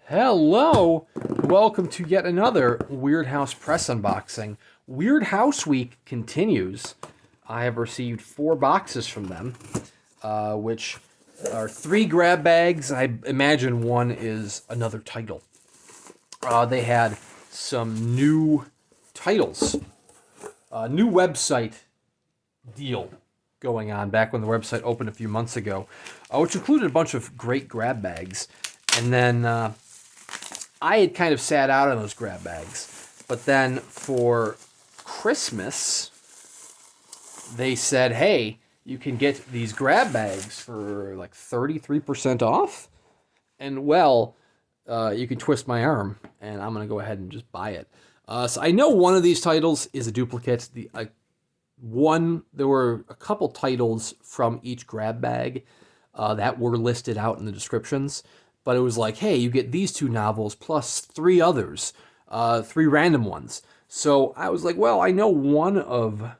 Hello, welcome to yet another Weird House Press unboxing. Weird House Week continues. I have received 4 boxes from them, which are 3 grab bags. I imagine one is another title. They had some new titles, new website deal going on back when the website opened a few months ago, which included a bunch of great grab bags. And then I had kind of sat out on those grab bags. But then for Christmas, they said, hey, you can get these grab bags for like 33% off. And well, you can twist my arm, and I'm going to go ahead and just buy it. So I know one of these titles is a duplicate. There were a couple titles from each grab bag that were listed out in the descriptions. But it was like, hey, you get these 2 novels plus 3 others, 3 random ones. So I was like, well, I know one of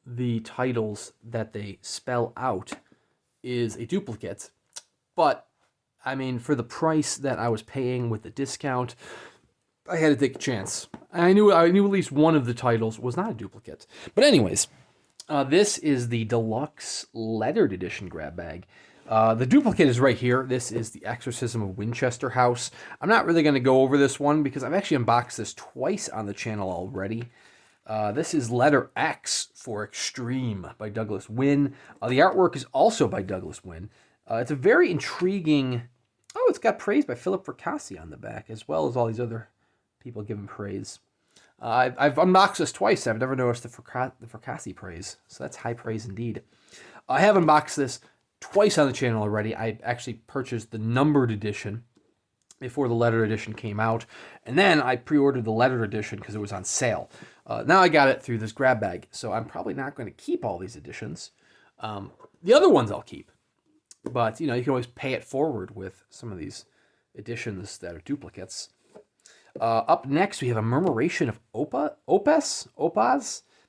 the titles that they spell out is a duplicate. But, I mean, for the price that I was paying with the discount, I had to take a chance. I knew at least one of the titles was not a duplicate. But anyways, this is the deluxe lettered edition grab bag. The duplicate is right here. This is the Exorcism of Winchester House. I'm not really going to go over this one because I've actually unboxed this twice on the channel already. This is letter X for Extreme by Douglas Wynne. The artwork is also by Douglas Wynne. It's a very intriguing... Oh, it's got praise by Philip Fracassi on the back, as well as all these other people giving praise. I've unboxed this twice. I've never noticed the Fracassi praise, so that's high praise indeed. I have unboxed this twice on the channel already. I actually purchased the numbered edition before the lettered edition came out, and then I pre-ordered the lettered edition because it was on sale. Now I got it through this grab bag, so I'm probably not going to keep all these editions. The other ones I'll keep, but you can always pay it forward with some of these editions that are duplicates. Up next, we have a Murmuration of Opas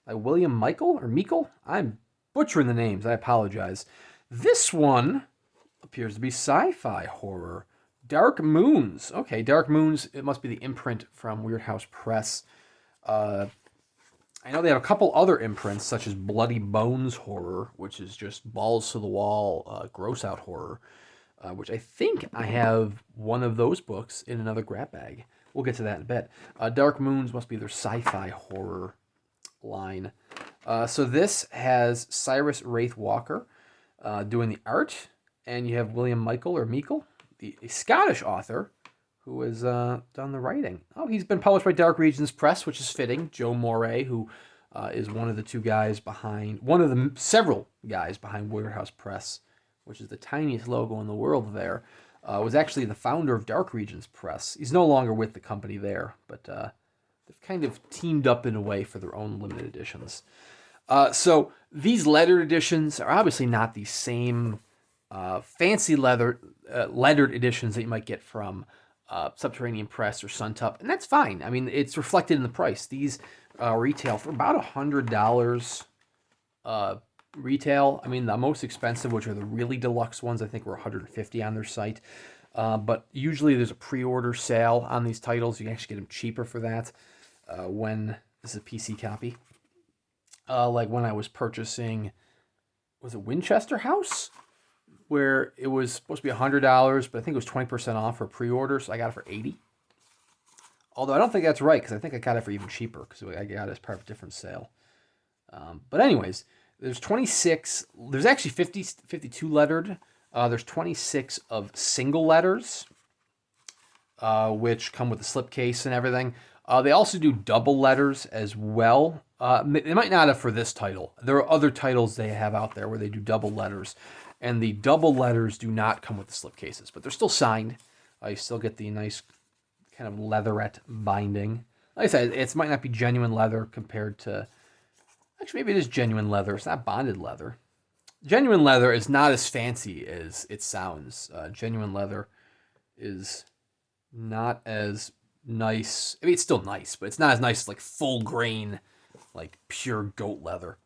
by William Meikle. I'm butchering the names. I apologize. This one appears to be sci-fi horror. Dark Moons. Okay, Dark Moons. It must be the imprint from Weird House Press. I know they have a couple other imprints, such as Bloody Bones horror, which is just balls to the wall, gross out horror, which I think I have one of those books in another grab bag. We'll get to that in a bit. Dark Moons must be their sci-fi horror line. So this has Cyrus Wraith Walker doing the art, and you have William Meikle, a Scottish author, who has done the writing. Oh, he's been published by Dark Regions Press, which is fitting. Joe Moray, who is one of the several guys behind Weird House Press, which is the tiniest logo in the world there, was actually the founder of Dark Regions Press. He's no longer with the company there, but they've kind of teamed up in a way for their own limited editions. So these lettered editions are obviously not the same fancy lettered editions that you might get from Subterranean Press or Suntop, and that's fine. I mean, it's reflected in the price. These retail for about $100 retail. I mean, the most expensive, which are the really deluxe ones, I think were $150 on their site. But usually there's a pre-order sale on these titles. You can actually get them cheaper for that when this is a PC copy. Like when I was purchasing, was it Winchester House? Where it was supposed to be $100, but I think it was 20% off for pre-order, so I got it for $80. Although I don't think that's right, because I think I got it for even cheaper, because I got it as part of a different sale. But anyways, there's 26, there's actually 52 lettered. There's 26 of single letters, which come with the slipcase and everything. They also do double letters as well. They might not have for this title. There are other titles they have out there where they do double letters. And the double letters do not come with the slipcases, but they're still signed. You still get the nice kind of leatherette binding. Like I said, it might not be genuine leather compared to... Actually, maybe it is genuine leather. It's not bonded leather. Genuine leather is not as fancy as it sounds. Genuine leather is not as nice. I mean, it's still nice, but it's not as nice as like full grain, like pure goat leather.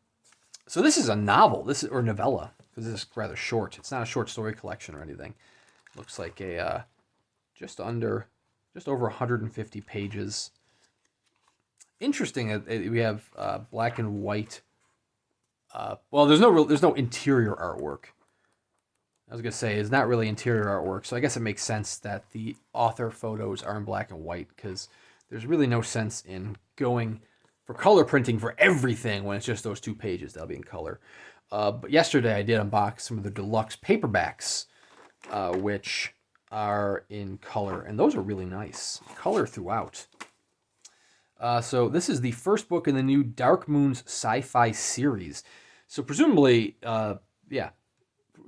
So this is a novel, or novella, because this is rather short. It's not a short story collection or anything. It looks like a just under just over 150 pages. Interesting that we have black and white. Well, there's no interior artwork. I was gonna say it's not really interior artwork, so I guess it makes sense that the author photos are in black and white because there's really no sense in going for color printing for everything when it's just those 2 pages that'll be in color. But yesterday I did unbox some of the deluxe paperbacks, which are in color, and those are really nice. Color throughout. So this is the first book in the new Dark Moons sci-fi series. So presumably, yeah,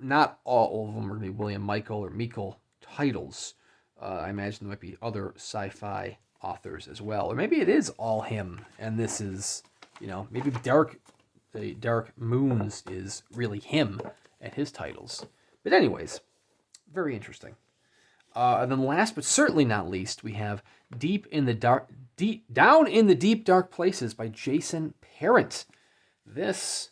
not all of them are going to be William Meikle or Meikle titles. I imagine there might be other sci-fi authors as well. Or maybe it is all him, and this is, maybe the Dark Moons is really him and his titles. But anyways, very interesting. And then last but certainly not least, we have Down in the Deep Dark Places by Jason Parent. This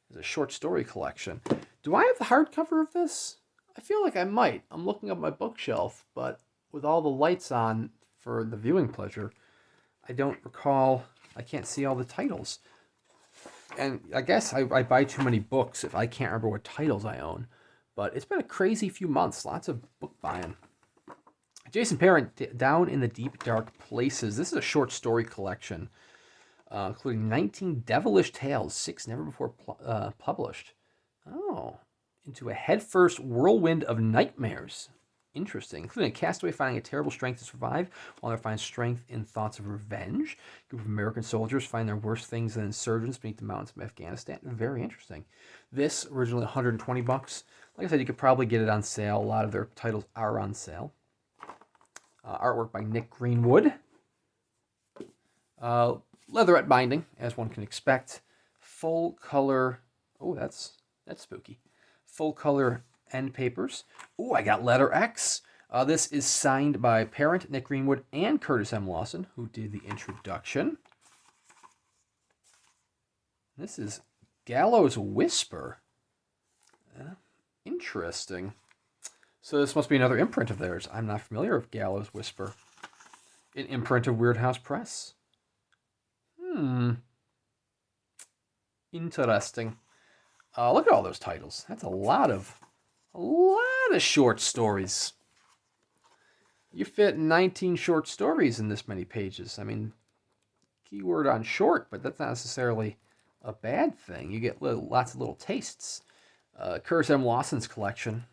is a short story collection. Do I have the hardcover of this? I feel like I might. I'm looking up my bookshelf, but with all the lights on for the viewing pleasure, I don't recall. I can't see all the titles. And I guess I buy too many books if I can't remember what titles I own. But it's been a crazy few months. Lots of book buying. Jason Parent, Down in the Deep Dark Places. This is a short story collection, including 19 devilish tales, 6 never before published. Oh, into a headfirst whirlwind of nightmares. Interesting. Including a castaway finding a terrible strength to survive, while they find strength in thoughts of revenge. A group of American soldiers find their worst things than insurgents beneath the mountains of Afghanistan. Very interesting. This, originally $120. Like I said, you could probably get it on sale. A lot of their titles are on sale. Artwork by Nick Greenwood. Leatherette binding, as one can expect. Full color. Oh, that's spooky. Full color end papers. Oh, I got letter X. This is signed by Parent, Nick Greenwood, and Curtis M. Lawson, who did the introduction. This is Gallows Whisper. Interesting. So this must be another imprint of theirs. I'm not familiar with Gallows Whisper. An imprint of Weird House Press. Interesting. Look at all those titles. That's a lot of short stories. You fit 19 short stories in this many pages. I mean, keyword on short, but that's not necessarily a bad thing. You get lots of little tastes. Curtis M. Lawson's collection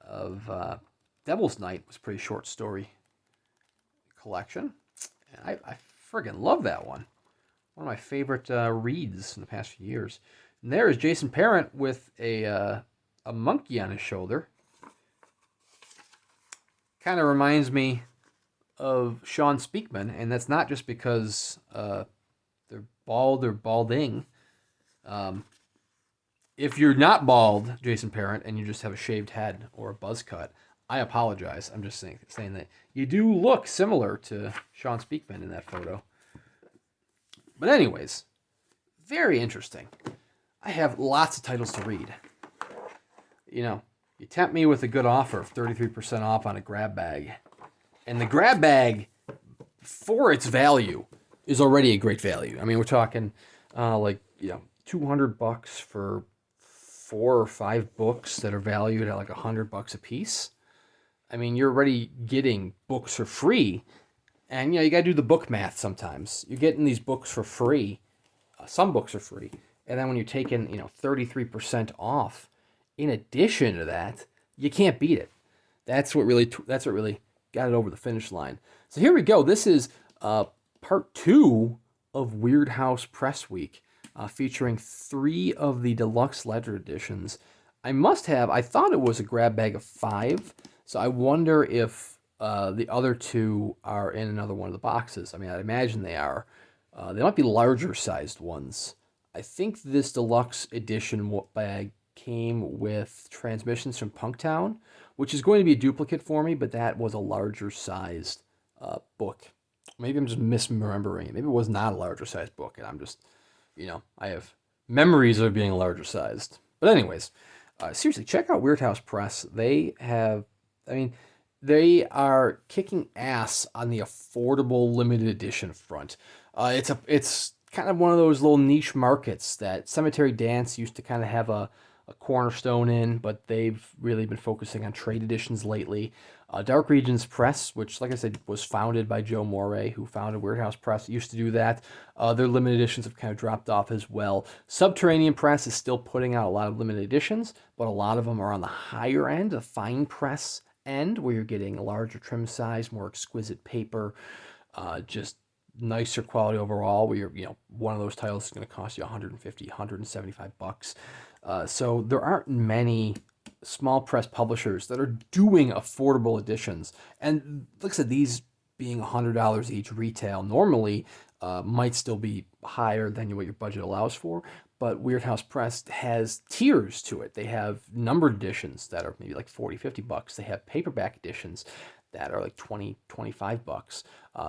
of Devil's Night was a pretty short story collection. And I friggin' love that one. One of my favorite reads in the past few years. And there is Jason Parent with a monkey on his shoulder. Kind of reminds me of Sean Speakman, and that's not just because they're bald or balding. If you're not bald, Jason Parent, and you just have a shaved head or a buzz cut, I apologize. I'm just saying that you do look similar to Sean Speakman in that photo. But anyways, very interesting. I have lots of titles to read. You tempt me with a good offer of 33% off on a grab bag. And the grab bag, for its value, is already a great value. I mean, we're talking $200 for 4 or 5 books that are valued at like $100 a piece. I mean, you're already getting books for free. And, you got to do the book math sometimes. You're getting these books for free. Some books are free. And then when you're taking, 33% off, in addition to that, you can't beat it. That's what really got it over the finish line. So here we go. This is part 2 of Weird House Press Week, featuring 3 of the deluxe ledger editions. I thought it was a grab bag of 5, so I wonder if the other 2 are in another one of the boxes. I mean, I imagine they are. They might be larger sized ones. I think this deluxe edition bag came with Transmissions from Punktown, which is going to be a duplicate for me, but that was a larger sized book. Maybe I'm just misremembering it. Maybe it was not a larger sized book, and I'm just, I have memories of it being larger sized. But anyways, seriously, check out Weird House Press. They have, they are kicking ass on the affordable limited edition front. It's kind of one of those little niche markets that Cemetery Dance used to kind of have a cornerstone in, but they've really been focusing on trade editions lately. Dark Regions Press, which, like I said, was founded by Joe Moray, who founded Weird House Press, used to do that. Their limited editions have kind of dropped off as well. Subterranean Press is still putting out a lot of limited editions, but a lot of them are on the higher end, the fine press end, where you're getting a larger trim size, more exquisite paper, just nicer quality overall, where one of those titles is going to cost you 150, 175 bucks. So there aren't many small press publishers that are doing affordable editions. And like I said, these being $100 each retail normally might still be higher than what your budget allows for. But Weird House Press has tiers to it. They have numbered editions that are maybe like 40, 50 bucks. They have paperback editions that are like 20, 25 bucks.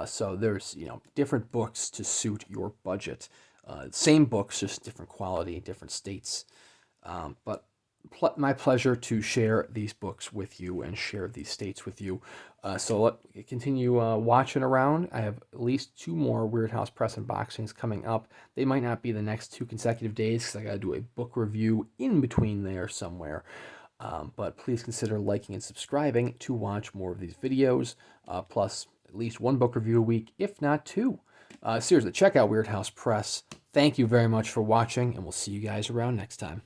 So there's, different books to suit your budget. Same books, just different quality, different states. But my pleasure to share these books with you and share these states with you. So let continue watching around. I have at least 2 more Weird House Press unboxings coming up. They might not be the next 2 consecutive days because I got to do a book review in between there somewhere. But please consider liking and subscribing to watch more of these videos, plus at least 1 book review a week, if not 2. Seriously, check out Weird House Press. Thank you very much for watching, and we'll see you guys around next time.